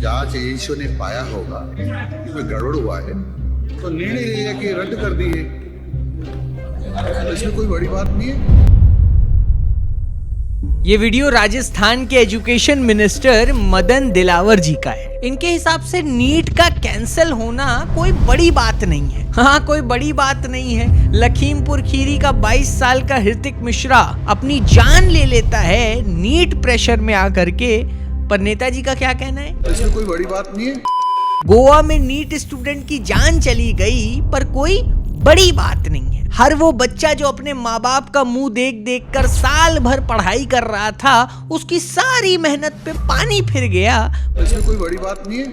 जांच एजेंसियों ने पाया होगा इसमें गड़बड़ हुआ है तो निर्णय लिया कि रद्द कर दिए। तो इसमें कोई बड़ी बात नहीं है। ये वीडियो राजस्थान के एजुकेशन मिनिस्टर मदन दिलावर जी का है। इनके हिसाब से नीट का कैंसिल होना कोई बड़ी बात नहीं है। हाँ, कोई बड़ी बात नहीं है। लखीमपुर खीरी का 22 साल का ऋतिक मिश्रा अपनी जान ले लेता है नीट प्रेशर में आकर के, पर नेताजी का क्या कहना है? तो इसमें कोई बड़ी बात नहीं है। गोवा में नीट स्टूडेंट की जान चली गई पर कोई बड़ी बात नहीं है। हर वो बच्चा जो अपने माँ बाप का मुंह देख देख कर साल भर पढ़ाई कर रहा था, उसकी सारी मेहनत पे पानी फिर गया। तो इसमें कोई बड़ी बात नहीं है।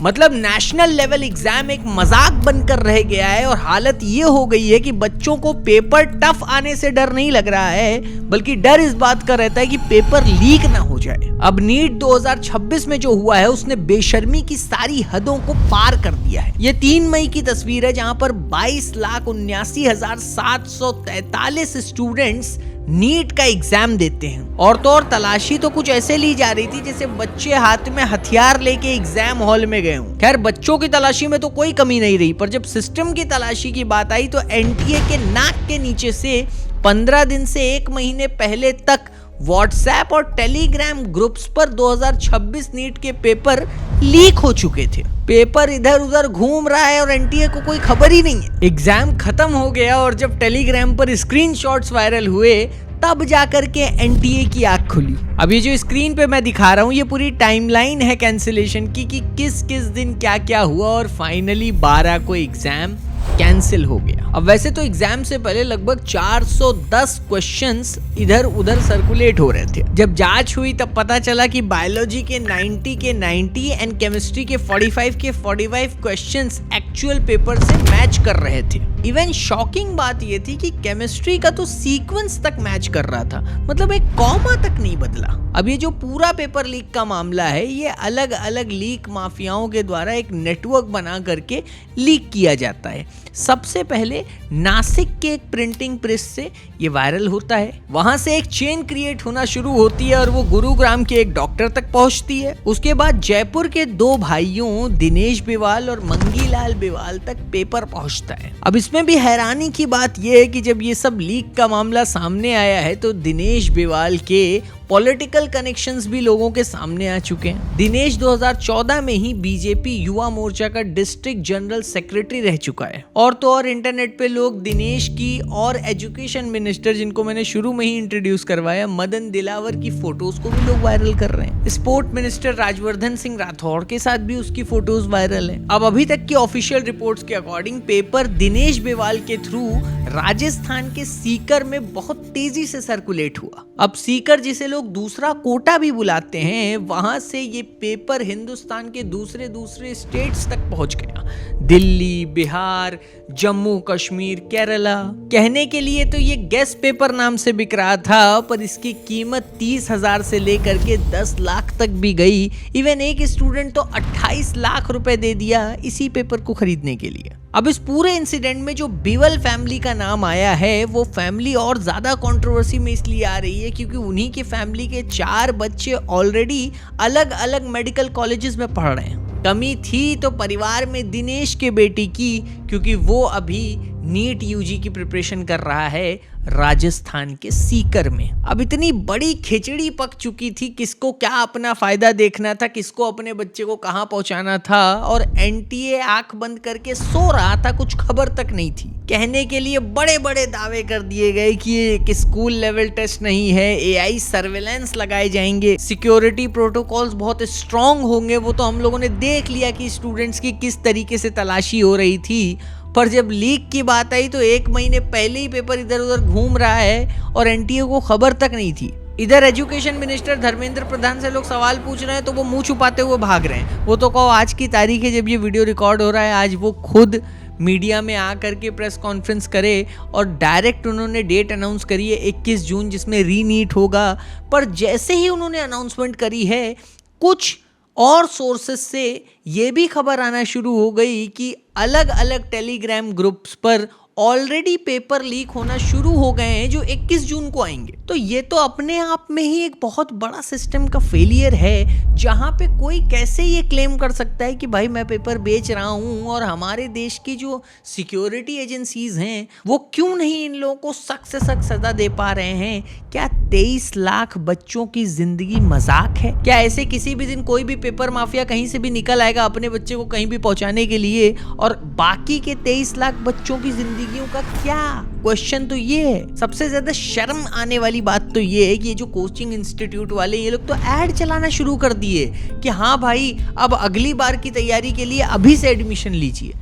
मतलब नेशनल लेवल एग्जाम एक मजाक बनकर रह गया है और हालत ये हो गई है कि बच्चों को पेपर टफ आने से डर नहीं लग रहा है, बल्कि डर इस बात का रहता है कि पेपर लीक ना हो जाए। अब नीट 2026 में जो हुआ है उसने बेशर्मी की सारी हदों को पार कर दिया है। ये 3 मई की तस्वीर है जहां पर 22,79,743 स्टूडेंट्स नीट का एग्जाम देते हैं। और तो और तलाशी तो कुछ ऐसे ली जा रही थी जैसे बच्चे हाथ में हथियार लेके एग्जाम हॉल में गए हों। खैर, बच्चों की तलाशी में तो कोई कमी नहीं रही, पर जब सिस्टम की तलाशी की बात आई तो एनटीए के नाक के नीचे से 15 दिन से 1 महीने पहले तक व्हाट्सएप और टेलीग्राम ग्रुप्स पर 2026 नीट के पेपर लीक हो चुके थे। पेपर इधर उधर घूम रहा है और एनटीए को कोई खबर ही नहीं है। एग्जाम खत्म हो गया और जब टेलीग्राम पर स्क्रीनशॉट्स वायरल हुए तब जाकर के एनटीए की आंख खुली। अब ये जो स्क्रीन पे मैं दिखा रहा हूँ ये पूरी टाइमलाइन है कैंसिलेशन की कि किस किस दिन क्या क्या हुआ और फाइनली 12 को एग्जाम कैंसिल हो गया। अब वैसे तो एग्जाम से पहले लगभग 410 क्वेश्चंस इधर उधर सर्कुलेट हो रहे थे। जब जांच हुई तब पता चला कि बायोलॉजी के 90 एंड केमिस्ट्री के 45 क्वेश्चंस एक्चुअल पेपर से मैच कर रहे थे। इवन शॉकिंग बात ये थी कि केमिस्ट्री का तो सीक्वेंस तक मैच कर रहा था, मतलब एक कॉमा तक नहीं बदला। अब ये जो पूरा पेपर लीक का मामला है ये अलग अलग लीक माफियाओं के द्वारा एक नेटवर्क बना करके लीक किया जाता है। सबसे पहले नासिक के एक प्रिंटिंग प्रेस से ये वायरल होता है, वहां से एक चेन क्रिएट होना शुरू होती है और वो गुरुग्राम के एक डॉक्टर तक पहुंचती है। उसके बाद जयपुर के 2 भाइयों दिनेश बिवाल और मंगीलाल बिवाल तक पेपर पहुंचता है। अब इसमें भी हैरानी की बात यह है कि जब ये सब लीक का मामला सामने आया है तो दिनेश बिवाल के पॉलिटिकल कनेक्शंस भी लोगों के सामने आ चुके हैं। दिनेश 2014 में ही बीजेपी युवा मोर्चा का डिस्ट्रिक्ट जनरल सेक्रेटरी रह चुका है। और तो और इंटरनेट पे लोग दिनेश की और एजुकेशन मिनिस्टर, जिनको मैंने शुरू में ही इंट्रोड्यूस करवाया, मदन दिलावर की फोटोज को भी लोग वायरल कर रहे हैं। स्पोर्ट मिनिस्टर राजवर्धन सिंह राठौड़ के साथ भी उसकी फोटोज वायरल है। अब अभी तक की ऑफिशियल रिपोर्ट्स के अकॉर्डिंग पेपर दिनेश बिवाल के थ्रू राजस्थान के सीकर में बहुत तेजी से सर्कुलेट हुआ। अब सीकर जिसे लोग दूसरा कोटा भी बुलाते हैं, वहां से ये पेपर हिंदुस्तान के दूसरे स्टेट्स तक पहुंच गया। दिल्ली, बिहार, जम्मू कश्मीर, केरला। कहने के लिए तो ये गेस्ट पेपर नाम से बिक रहा था, पर इसकी कीमत 30,000 से लेकर के 10 लाख तक भी गई। इवन एक स्टूडेंट तो 28 लाख रुपए दे दिया इसी पेपर को खरीदने के लिए। अब इस पूरे इंसिडेंट में जो बिवल फैमिली का नाम आया है, वो फैमिली और ज्यादा कंट्रोवर्सी में इसलिए आ रही है क्योंकि उन्हीं की फैमिली के 4 बच्चे ऑलरेडी अलग अलग मेडिकल कॉलेजेस में पढ़ रहे हैं। कमी थी तो परिवार में दिनेश के बेटी की, क्योंकि वो अभी नीट यूजी की प्रिपरेशन कर रहा है राजस्थान के सीकर में। अब इतनी बड़ी खिचड़ी पक चुकी थी, किसको क्या अपना फायदा देखना था, किसको अपने बच्चे को कहां पहुंचाना था, और एनटीए आंख बंद करके सो रहा था, कुछ खबर तक नहीं थी। कहने के लिए बड़े बड़े दावे कर दिए गए कि ये स्कूल लेवल टेस्ट नहीं है, एआई सर्वेलेंस लगाए जाएंगे, सिक्योरिटी प्रोटोकॉल्स बहुत स्ट्रांग होंगे। वो तो हम लोगों ने देख लिया कि स्टूडेंट्स की किस तरीके से तलाशी हो रही थी। पर जब लीक की बात आई तो 1 महीने पहले ही पेपर इधर उधर घूम रहा है और एनटीए को खबर तक नहीं थी। इधर एजुकेशन मिनिस्टर धर्मेंद्र प्रधान से लोग सवाल पूछ रहे हैं तो वो मुंह छुपाते हुए भाग रहे हैं। वो तो कहो आज की तारीख है जब ये वीडियो रिकॉर्ड हो रहा है, आज वो खुद मीडिया में आकर के प्रेस कॉन्फ्रेंस करे और डायरेक्ट उन्होंने डेट अनाउंस करी है 21 जून जिसमें रीनीट होगा। पर जैसे ही उन्होंने अनाउंसमेंट करी है, कुछ और सोर्सेस से ये भी खबर आना शुरू हो गई कि अलग अलग टेलीग्राम ग्रुप्स पर ऑलरेडी पेपर लीक होना शुरू हो गए हैं जो 21 जून को आएंगे। तो ये तो अपने आप में ही एक बहुत बड़ा सिस्टम का फेलियर है, जहां पे कोई कैसे ये क्लेम कर सकता है कि भाई मैं पेपर बेच रहा हूं, और हमारे देश की जो सिक्योरिटी एजेंसीज हैं वो क्यों नहीं इन लोगों को सख्त से सख्त सजा दे पा रहे हैं। क्या 23 लाख बच्चों की जिंदगी मजाक है? क्या ऐसे किसी भी दिन कोई भी पेपर माफिया कहीं से भी निकल आएगा अपने बच्चे को कहीं भी पहुंचाने के लिए, और बाकी के 23 लाख बच्चों की जिंदगियों का क्या? क्वेश्चन तो ये है। सबसे ज्यादा शर्म आने वाली बात तो ये है कि ये जो कोचिंग इंस्टीट्यूट वाले ये लोग तो ऐड चलाना शुरू कर दिए कि हाँ भाई अब अगली बार की तैयारी के लिए अभी से एडमिशन लीजिए।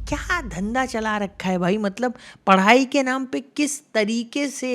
क्या धंधा चला रखा है भाई, मतलब पढ़ाई के नाम पे किस तरीके से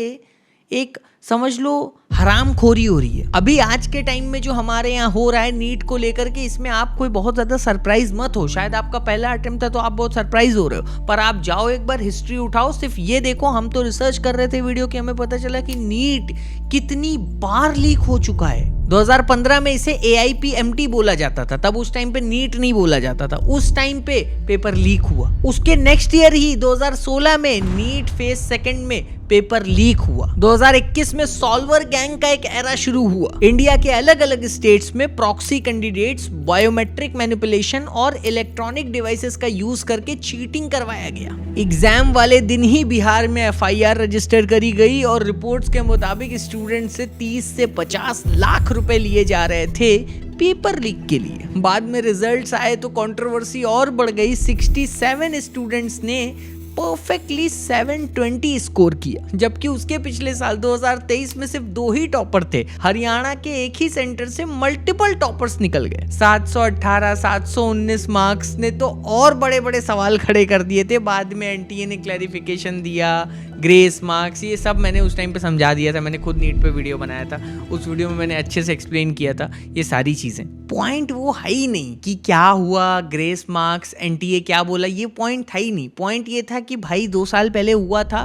एक समझ लो हरामखोरी हो रही है। अभी आज के टाइम में जो हमारे यहाँ हो रहा है नीट को लेकर के, इसमें आप कोई बहुत ज्यादा सरप्राइज मत हो। शायद आपका पहला अटेम्प्ट था तो आप बहुत सरप्राइज हो रहे हो, पर आप जाओ एक बार हिस्ट्री उठाओ, सिर्फ ये देखो। हम तो रिसर्च कर रहे थे वीडियो के, हमें पता चला कि नीट कितनी बार लीक हो चुका है। 2015 में इसे AIPMT बोला जाता था, तब उस टाइम पे नीट नहीं बोला जाता था। उस टाइम पे पेपर लीक हुआ। उसके नेक्स्ट ईयर ही 2016 में नीट फेज सेकंड में पेपर लीक हुआ। 2021 में सॉल्वर गैंग का एक एरा शुरू हुआ। इंडिया के अलग अलग स्टेट्स में प्रॉक्सी कैंडिडेट्स, बायोमेट्रिक मैनिपुलेशन और इलेक्ट्रॉनिक डिवाइसेस का यूज करके चीटिंग करवाया गया। एग्जाम वाले दिन ही बिहार में FIR रजिस्टर करी गई और रिपोर्ट्स के मुताबिक स्टूडेंट से 30 से 50 लाख रुपए लिए जा रहे थे पेपर लीक के लिए। बाद में रिजल्ट्स आए तो कंट्रोवर्सी और बढ़ गई। 67 स्टूडेंट्स ने परफेक्टली 720 स्कोर किया, जबकि उसके पिछले साल 2023 में सिर्फ 2 ही टॉपर थे। हरियाणा के एक ही सेंटर से मल्टीपल टॉपर्स निकल गए। 718, 719 मार्क्स ने तो और बड़े बड़े सवाल खड़े कर दिए थे। बाद में NTA ने क्लैरिफिकेशन दिया, ग्रेस मार्क्स, ये सब मैंने उस टाइम पे समझा दिया था। मैंने खुद नीट पे वीडियो बनाया था, उस वीडियो में मैंने अच्छे से एक्सप्लेन किया था ये सारी चीजें। पॉइंट वो है ही नहीं कि क्या हुआ, ग्रेस मार्क्स, NTA क्या बोला, ये पॉइंट था ही नहीं। पॉइंट ये था कि भाई 2 साल पहले हुआ था,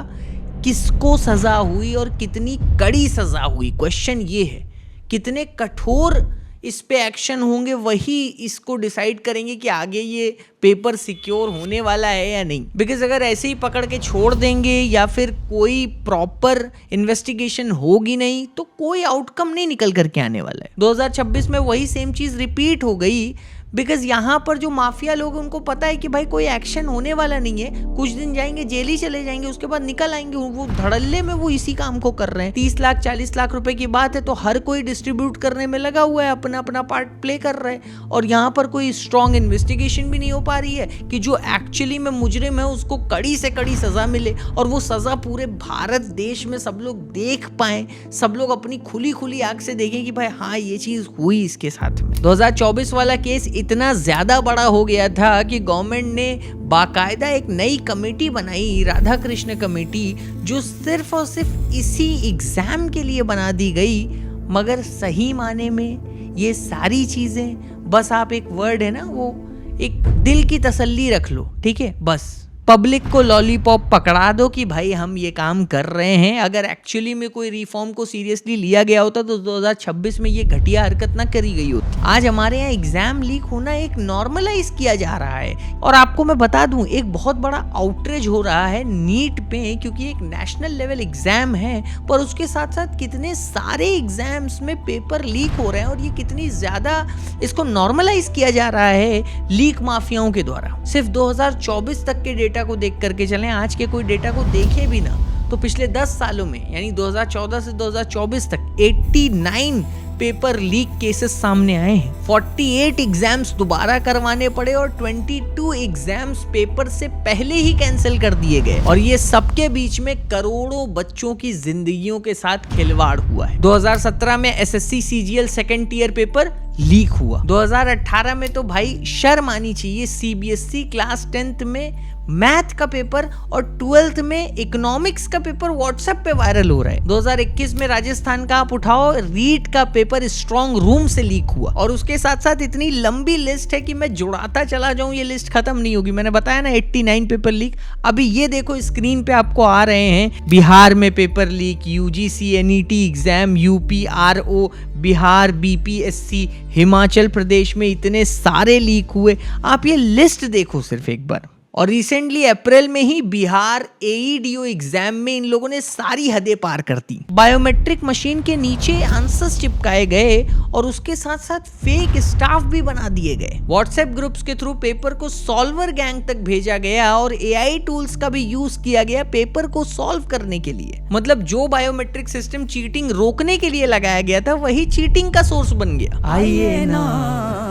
किसको सजा हुई और कितनी कड़ी सजा हुई। क्वेश्चन ये है कितने कठोर इस पे एक्शन होंगे, वही इसको डिसाइड करेंगे कि आगे ये पेपर सिक्योर होने वाला है या नहीं। बिकॉज अगर ऐसे ही पकड़ के छोड़ देंगे या फिर कोई प्रॉपर इन्वेस्टिगेशन होगी नहीं तो कोई आउटकम नहीं निकल करके आने वाला है। 2026 में वही सेम चीज रिपीट हो गई। बिकॉज यहाँ पर जो माफिया लोग उनको पता है कि भाई कोई एक्शन होने वाला नहीं है, कुछ दिन जाएंगे जेल ही चले जाएंगे, उसके बाद निकल आएंगे। वो धड़ल्ले में वो इसी काम को कर रहे हैं। 30 लाख 40 लाख रुपए की बात है तो हर कोई डिस्ट्रीब्यूट करने में लगा हुआ है, अपना अपना पार्ट प्ले कर रहा है। और यहाँ पर कोई स्ट्रॉन्ग इन्वेस्टिगेशन भी नहीं हो पा रही है कि जो एक्चुअली में मुजरिम है उसको कड़ी से कड़ी सजा मिले, और वो सजा पूरे भारत देश में सब लोग देख पाए, सब लोग अपनी खुली खुली आंख से देखें कि भाई हाँ ये चीज हुई इसके साथ में। 2024 वाला केस इतना ज्यादा बड़ा हो गया था कि गवर्नमेंट ने बाकायदा एक नई कमेटी बनाई, राधा कृष्ण कमेटी, जो सिर्फ और सिर्फ इसी एग्जाम के लिए बना दी गई। मगर सही माने में ये सारी चीजें बस, आप एक वर्ड है ना, वो एक दिल की तसल्ली रख लो, ठीक है, बस पब्लिक को लॉलीपॉप पकड़ा दो कि भाई हम ये काम कर रहे हैं। अगर एक्चुअली में कोई रिफॉर्म को सीरियसली लिया गया होता तो 2026 में ये घटिया हरकत ना करी गई होती। आज हमारे यहाँ एग्जाम लीक होना एक नॉर्मलाइज किया जा रहा है। और आपको मैं बता दूं, एक बहुत बड़ा आउटरीच हो रहा है नीट पे, क्योंकि एक नेशनल लेवल एग्जाम है, पर उसके साथ साथ कितने सारे एग्जाम्स में पेपर लीक हो रहे हैं, और ये कितनी ज्यादा इसको नॉर्मलाइज किया जा रहा है लीक माफियाओं के द्वारा। सिर्फ 2024 तक के डेटा को देख करके चलें, आज के कोई डेटा को देखे भी ना तो पिछले 10 सालों में यानी 2014 से 2024 तक 89 पेपर लीक केसेस सामने आए हैं। 48 एग्जाम्स दोबारा करवाने पड़े और 22 एग्जाम्स पेपर से पहले ही कैंसिल कर दिए गए। और ये सबके बीच में करोड़ों बच्चों की जिंदगियों के साथ खिलवाड़ हुआ है। 2017 में SSC CGL second tier paper leak हुआ। 2018 में तो भाई शर्म आनी चाहिए, CBSE क्लास 10th में मैथ का पेपर और 12th में इकोनॉमिक्स का पेपर व्हाट्सएप पे वायरल हो रहा है। 2021 में राजस्थान का आप उठाओ, रीट का पेपर स्ट्रॉन्ग रूम से लीक हुआ। और उसके साथ साथ इतनी लंबी लिस्ट है कि मैं जुड़ाता चला जाऊं, ये लिस्ट खत्म नहीं होगी। मैंने बताया ना 89 पेपर लीक। अभी ये देखो स्क्रीन पे आपको आ रहे हैं, बिहार में paper leak, UGC NET exam, UP RO, Bihar BPSC, Himachal Pradesh में इतने सारे लीक हुए। आप ये लिस्ट देखो सिर्फ एक बार, और रिसेंटली अप्रैल में ही बिहार एईडीओ एग्जाम में इन लोगों ने सारी हदें पार कर दी। बायोमेट्रिक मशीन के नीचे आंसर्स चिपकाए गए और उसके साथ साथ फेक स्टाफ भी बना दिए गए। व्हाट्सएप ग्रुप्स के थ्रू पेपर को सॉल्वर गैंग तक भेजा गया और एआई टूल्स का भी यूज किया गया पेपर को सॉल्व करने के लिए। मतलब जो बायोमेट्रिक सिस्टम चीटिंग रोकने के लिए लगाया गया था वही चीटिंग का सोर्स बन गया। आइए ना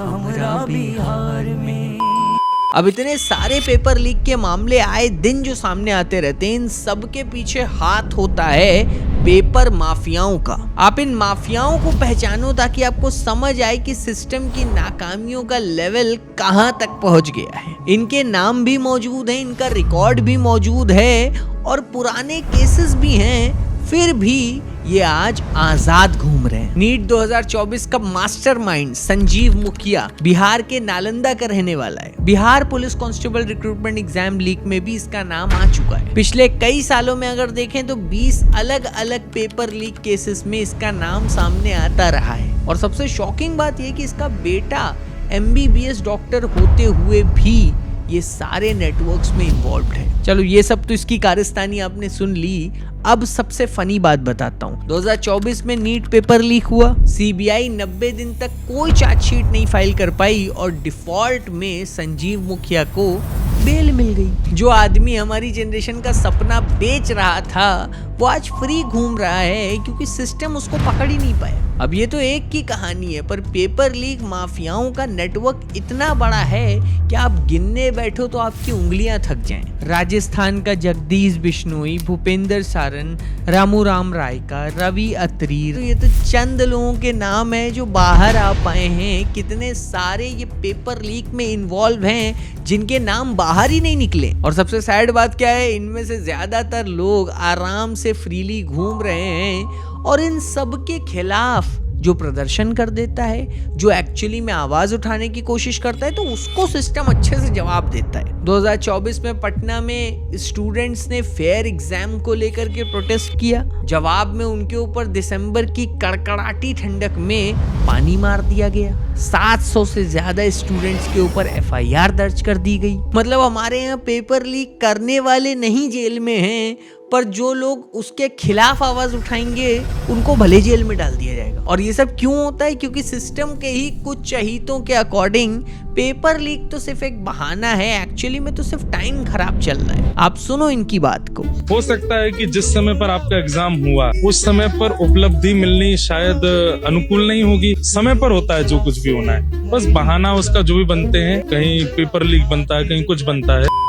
हमरा बिहार में। अब इतने सारे पेपर लीक के मामले आए दिन जो सामने आते रहते हैं, इन सब के पीछे हाथ होता है पेपर माफियाओं का। आप इन माफियाओं को पहचानो ताकि आपको समझ आए कि सिस्टम की नाकामियों का लेवल कहां तक पहुंच गया है। इनके नाम भी मौजूद हैं, इनका रिकॉर्ड भी मौजूद है और पुराने केसेस भी हैं, फिर भी ये आज आजाद घूम रहे हैं। नीट 2024 का मास्टरमाइंड संजीव मुखिया बिहार के नालंदा का रहने वाला है। Bihar police constable recruitment exam leak में भी इसका नाम आ चुका है। पिछले कई सालों में अगर देखें तो 20 अलग अलग पेपर लीक केसेस में इसका नाम सामने आता रहा है। और सबसे शॉकिंग बात यह कि इसका बेटा MBBS डॉक्टर होते हुए भी ये सारे नेटवर्क्स में इन्वॉल्व है। चलो ये सब तो इसकी कारस्तानी आपने सुन ली। अब सबसे फनी बात बताता हूँ। 2024 में नीट पेपर लीक हुआ। सीबीआई 90 दिन तक कोई चार्जशीट नहीं फाइल कर पाई और डिफॉल्ट में संजीव मुखिया को बेल मिल गई। जो आदमी हमारी जनरेशन का सपना बेच रहा था वो आज फ्री घूम रहा है क्योंकि सिस्टम उसको पकड़ ही नहीं पाया। अब ये तो एक की कहानी है, पर पेपर लीक माफियाओं का नेटवर्क इतना बड़ा है कि आप गिनने बैठो तो आपकी उंगलियां थक जाएं। राजस्थान का जगदीश बिश्नोई, भूपेंद्र सारन, रामू राम रायका, रवि अत्री, ये तो चंद लोगों के नाम है जो बाहर आ पाए हैं। कितने सारे ये पेपर लीक में इन्वॉल्व हैं जिनके नाम बाहर ही नहीं निकले। और सबसे सैड बात क्या है, इनमें से ज्यादातर लोग आराम से फ्रीली घूम रहे हैं और इन सब के खिलाफ जो प्रदर्शन कर देता है, जो एक्चुअली में आवाज उठाने की कोशिश करता है, तो उसको सिस्टम अच्छे से जवाब देता है। 2024 में पटना में स्टूडेंट्स ने फेयर एग्जाम को लेकर के प्रोटेस्ट किया। जवाब में उनके ऊपर दिसंबर की कड़कड़ाटी ठंडक में पानी मार दिया गया। 700 से ज्यादा स्टूडेंट्स के ऊपर FIR दर्ज कर दी गई। मतलब हमारे यहाँ पेपर लीक करने वाले नहीं जेल में हैं, पर जो लोग उसके खिलाफ आवाज उठाएंगे उनको भले जेल में डाल दिया जाएगा। और ये सब क्यों होता है? क्योंकि सिस्टम के ही कुछ चहीतों के अकॉर्डिंग पेपर लीक तो सिर्फ एक बहाना है, एक्चुअली में तो सिर्फ टाइम खराब चल रहा है। आप सुनो इनकी बात को। हो सकता है कि जिस समय पर आपका एग्जाम हुआ उस समय पर उपलब्धि मिलनी शायद अनुकूल नहीं होगी। समय पर होता है जो कुछ भी होना है, बस बहाना उसका जो भी बनते हैं, कहीं पेपर लीक बनता है, कहीं कुछ बनता है।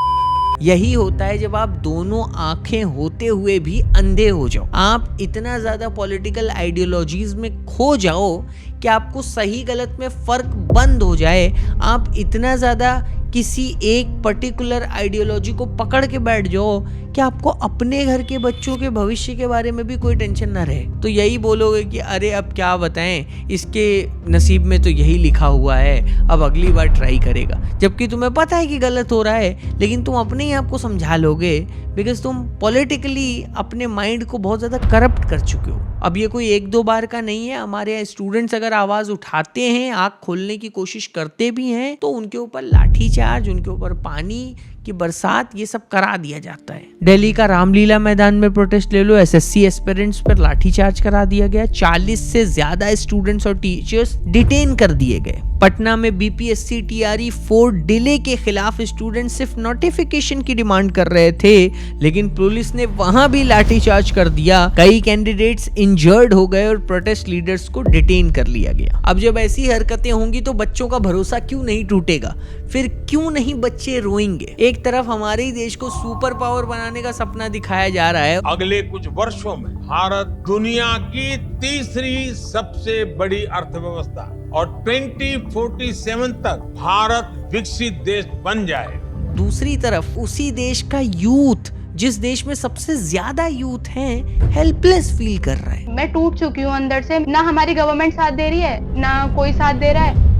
यही होता है जब आप दोनों आंखें होते हुए भी अंधे हो जाओ। आप इतना ज्यादा पॉलिटिकल आइडियोलॉजीज में खो जाओ कि आपको सही गलत में फर्क बंद हो जाए। आप इतना ज्यादा किसी एक पर्टिकुलर आइडियोलॉजी को पकड़ के बैठ जाओ कि आपको अपने घर के बच्चों के भविष्य के बारे में भी कोई टेंशन ना रहे। तो यही बोलोगे कि अरे अब क्या बताएं, इसके नसीब में तो यही लिखा हुआ है, अब अगली बार ट्राई करेगा। जबकि तुम्हें पता है कि गलत हो रहा है, लेकिन तुम अपने ही आप को समझा लोगे बिकॉज तुम पॉलिटिकली अपने माइंड को बहुत ज्यादा करप्ट कर चुके हो। अब ये कोई 1-2 बार का नहीं है। हमारे स्टूडेंट्स अगर आवाज उठाते हैं, आंख खोलने की कोशिश करते भी हैं, तो उनके ऊपर लाठीचार्ज, उनके ऊपर पानी की बरसात, ये सब करा दिया जाता है। दिल्ली का रामलीला मैदान में प्रोटेस्ट ले लो, SSC एस्पिरेंट्स पर लाठीचार्ज करा दिया गया। 40 से ज्यादा स्टूडेंट्स और टीचर्स डिटेन कर दिए गए। पटना में BPSC TRE 4 डिले के खिलाफ स्टूडेंट्स सिर्फ नोटिफिकेशन की डिमांड कर रहे थे, लेकिन पुलिस ने वहां भी लाठीचार्ज कर दिया। कई कैंडिडेट्स इंजर्ड हो गए और प्रोटेस्ट लीडर्स को डिटेन कर लिया गया। अब जब ऐसी हरकतें होंगी तो बच्चों का भरोसा क्यों नहीं टूटेगा? फिर क्यों नहीं बच्चे रोएंगे? एक तरफ हमारे ही देश को सुपर पावर बनाने का सपना दिखाया जा रहा है। अगले कुछ वर्षों में भारत दुनिया की तीसरी सबसे बड़ी अर्थव्यवस्था और 2047 तक भारत विकसित देश बन जाए। दूसरी तरफ उसी देश का यूथ, जिस देश में सबसे ज्यादा यूथ हैं, हेल्पलेस फील कर रहा है। मैं टूट चुकी हूँ अंदर से। ना हमारी गवर्नमेंट साथ दे रही है, ना कोई साथ दे रहा है।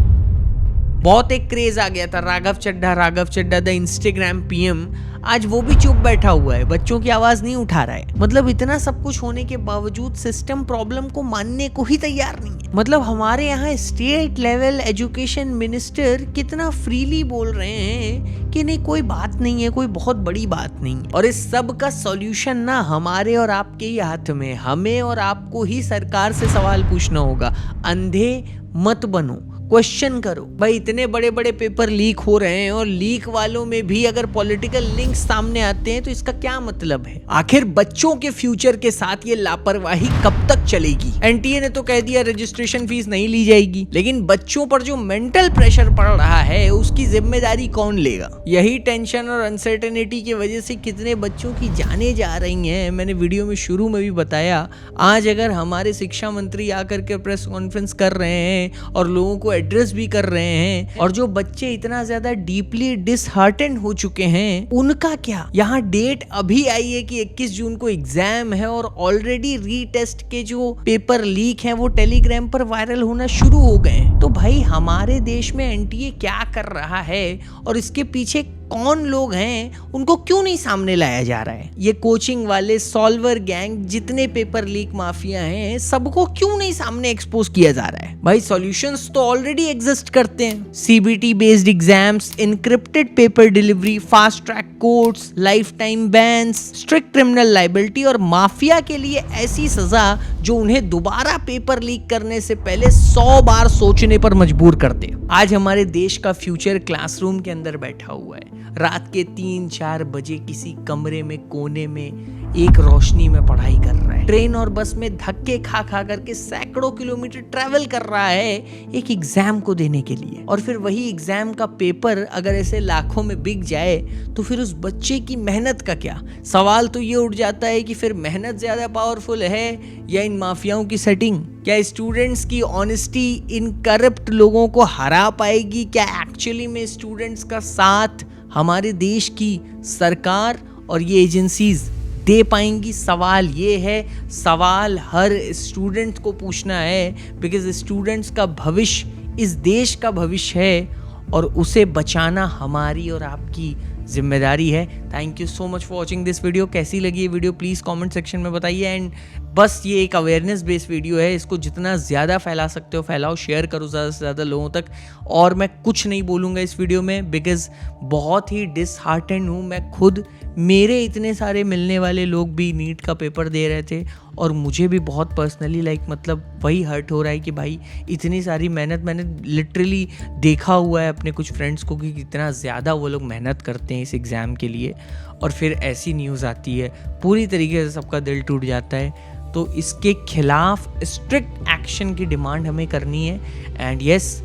बहुत एक क्रेज आ गया था, Raghav Chadha the Instagram PM, आज वो भी चुप बैठा हुआ है, बच्चों की आवाज नहीं उठा रहा है। मतलब इतना सब कुछ होने के बावजूद सिस्टम प्रॉब्लम को मानने को ही तैयार नहीं है। मतलब हमारे यहाँ स्टेट लेवल एजुकेशन मिनिस्टर कितना फ्रीली बोल रहे हैं कि नहीं कोई बात नहीं है, कोई बहुत बड़ी बात नहीं है। और इस सब का सॉल्यूशन ना हमारे और आपके ही हाथ में, हमें और आपको ही सरकार से सवाल पूछना होगा। अंधे मत बनो, क्वेश्चन करो। भाई इतने बड़े बड़े पेपर लीक हो रहे हैं और लीक वालों में भी अगर पॉलिटिकल लिंक सामने आते हैं तो इसका क्या मतलब है? आखिर बच्चों के फ्यूचर के साथ ये लापरवाही कब तक चलेगी? एनटीए ने तो कह दिया रजिस्ट्रेशन फीस नहीं ली जाएगी, लेकिन बच्चों पर जो मेंटल प्रेशर पड़ रहा है उसकी जिम्मेदारी कौन लेगा? यही टेंशन और अनसर्टेनिटी की वजह से कितने बच्चों की जाने जा रही हैं। मैंने वीडियो में शुरू में भी बताया, आज अगर हमारे शिक्षा मंत्री आकर के प्रेस कॉन्फ्रेंस कर रहे हैं और लोगों को एड्रेस भी कर रहे हैं, और जो बच्चे इतना ज्यादा डीपली डिसहार्टेंड हो चुके हैं उनका क्या? यहाँ डेट अभी आई है कि 21 जून को एग्जाम है और ऑलरेडी रीटेस्ट के जो पेपर लीक हैं वो टेलीग्राम पर वायरल होना शुरू हो गए हैं। तो भाई हमारे देश में एनटीए क्या कर रहा है और इसके पीछे कौन लोग हैं, उनको क्यों नहीं सामने लाया जा रहा है? ये कोचिंग वाले, सॉल्वर गैंग, जितने पेपर लीक माफिया हैं, सबको क्यों नहीं सामने एक्सपोज किया जा रहा है? भाई सॉल्यूशंस तो ऑलरेडी एग्जिस्ट करते हैं। CBT based exams, encrypted paper delivery, fast track courts, life time bans, strict criminal liability और माफिया के लिए ऐसी सजा जो उन्हें दोबारा पेपर लीक करने से पहले 100 बार सोचने पर मजबूर कर दे। आज हमारे देश का फ्यूचर क्लासरूम के अंदर बैठा हुआ है। रात के 3-4 बजे किसी कमरे में कोने में एक रोशनी में पढ़ाई कर रहा है। ट्रेन और बस में धक्के खा खा करके सैकड़ों किलोमीटर ट्रैवल कर रहा है एक एग्जाम को देने के लिए। और फिर वही एग्जाम का पेपर अगर ऐसे लाखों में बिक जाए तो फिर उस बच्चे की मेहनत का क्या? सवाल तो ये उठ जाता है कि फिर मेहनत ज्यादा पावरफुल है या इन माफियाओं की सेटिंग? क्या स्टूडेंट्स की ऑनेस्टी इन करप्ट लोगों को हरा पाएगी? क्या एक्चुअली में स्टूडेंट्स का साथ हमारे देश की सरकार और ये एजेंसीज दे पाएंगी? सवाल ये है, सवाल हर स्टूडेंट को पूछना है, बिकॉज स्टूडेंट्स का भविष्य इस देश का भविष्य है और उसे बचाना हमारी और आपकी जिम्मेदारी है। Thank you so much for watching this video. कैसी लगी ये वीडियो प्लीज़ कमेंट सेक्शन में बताइए। एंड बस ये एक अवेयरनेस बेस्ड वीडियो है, इसको जितना ज़्यादा फैला सकते हो फैलाओ, शेयर करो ज़्यादा से ज़्यादा लोगों तक। और मैं कुछ नहीं बोलूँगा इस वीडियो में, बिकॉज बहुत ही डिसहार्टेंड हूँ मैं खुद। मेरे इतने सारे मिलने वाले लोग भी नीट का पेपर दे रहे थे और मुझे भी बहुत पर्सनली मतलब वही हर्ट हो रहा है कि भाई इतनी सारी मेहनत, मैंने लिटरली देखा हुआ है अपने कुछ फ्रेंड्स को कि कितना ज़्यादा वो लोग मेहनत करते हैं इस एग्ज़ाम के लिए, और फिर ऐसी न्यूज़ आती है, पूरी तरीके से सबका दिल टूट जाता है। तो इसके खिलाफ स्ट्रिक्ट एक्शन की डिमांड हमें करनी है। And yes,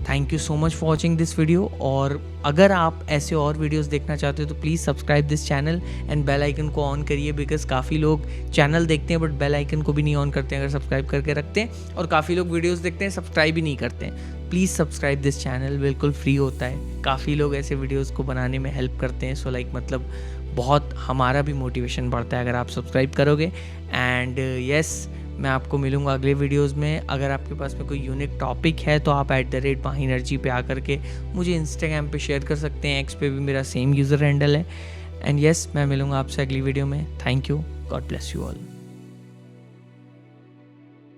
thank you so much for watching this video. और अगर आप ऐसे और वीडियोस देखना चाहते हो तो please subscribe this channel and bell icon को ऑन करिए, बिकॉज काफ़ी लोग चैनल देखते हैं बट बेल आइकन को भी नहीं ऑन करते हैं अगर सब्सक्राइब करके रखते हैं, और काफ़ी लोग वीडियोस देखते हैं सब्सक्राइब ही नहीं करते हैं। प्लीज़ सब्सक्राइब दिस चैनल, बिल्कुल फ्री होता है। काफ़ी लोग ऐसे वीडियोज़ को बनाने में हेल्प करते हैं, सो मतलब बहुत हमारा भी मोटिवेशन बढ़ता है अगर आप सब्सक्राइब करोगे। एंड यस, मैं आपको मिलूंगा अगले वीडियोस में। अगर आपके पास में कोई यूनिक टॉपिक है तो आप @mahinergy पे आकर के मुझे इंस्टाग्राम पे शेयर कर सकते हैं। एक्स पे भी मेरा सेम यूज़र हैंडल है। एंड यस, मैं मिलूंगा आपसे अगली वीडियो में। Thank you, God bless you all.